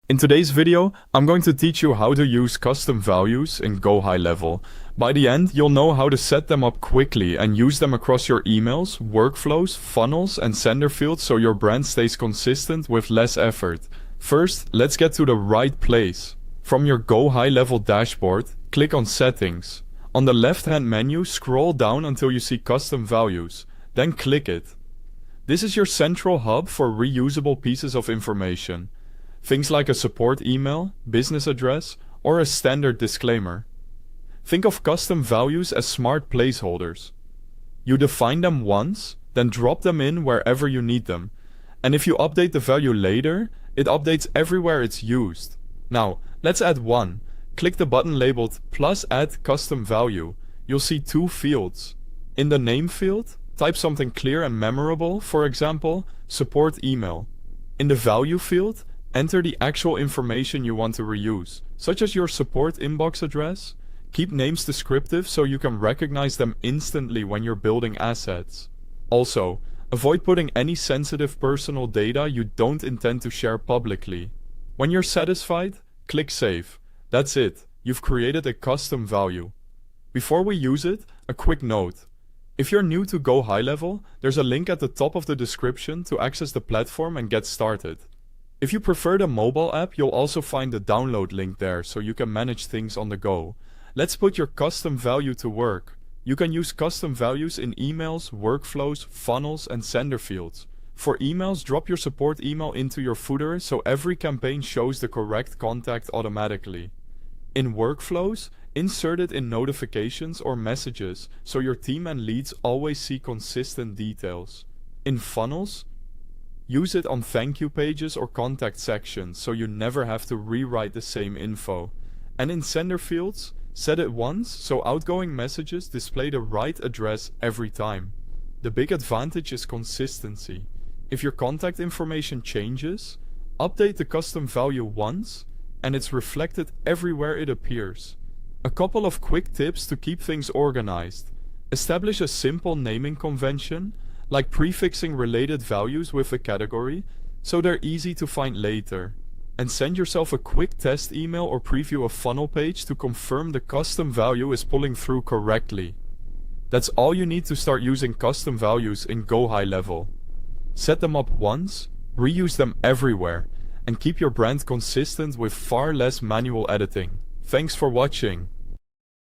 In today's video, I'm going to teach you how to use custom values in GoHighLevel. By the end, you'll know how to set them up quickly and use them across your emails, workflows, funnels, and sender fields so your brand stays consistent with less effort. First, let's get to the right place. From your GoHighLevel dashboard, click on Settings. On the left-hand menu, scroll down until you see Custom Values, then click it. This is your central hub for reusable pieces of information. Things like a support email, business address, or a standard disclaimer. Think of custom values as smart placeholders. You define them once, then drop them in wherever you need them. And if you update the value later, it updates everywhere it's used. Now, let's add one. Click the button labeled plus add custom value. You'll see two fields. In the name field, type something clear and memorable, for example, support email. In the value field, enter the actual information you want to reuse, such as your support inbox address. Keep names descriptive so you can recognize them instantly when you're building assets. Also, avoid putting any sensitive personal data you don't intend to share publicly. When you're satisfied, click Save. That's it, you've created a custom value. Before we use it, a quick note. If you're new to GoHighLevel, there's a link at the top of the description to access the platform and get started. If you prefer the mobile app, you'll also find the download link there so you can manage things on the go. Let's put your custom value to work. You can use custom values in emails, workflows, funnels, and sender fields. For emails, drop your support email into your footer so every campaign shows the correct contact automatically. In workflows, insert it in notifications or messages so your team and leads always see consistent details. In funnels, use it on thank you pages or contact sections so you never have to rewrite the same info. And in sender fields, set it once so outgoing messages display the right address every time. The big advantage is consistency. If your contact information changes, update the custom value once and it's reflected everywhere it appears. A couple of quick tips to keep things organized. Establish a simple naming convention, like prefixing related values with a category, so they're easy to find later. And send yourself a quick test email or preview a funnel page to confirm the custom value is pulling through correctly. That's all you need to start using custom values in GoHighLevel. Set them up once, reuse them everywhere, and keep your brand consistent with far less manual editing. Thanks for watching.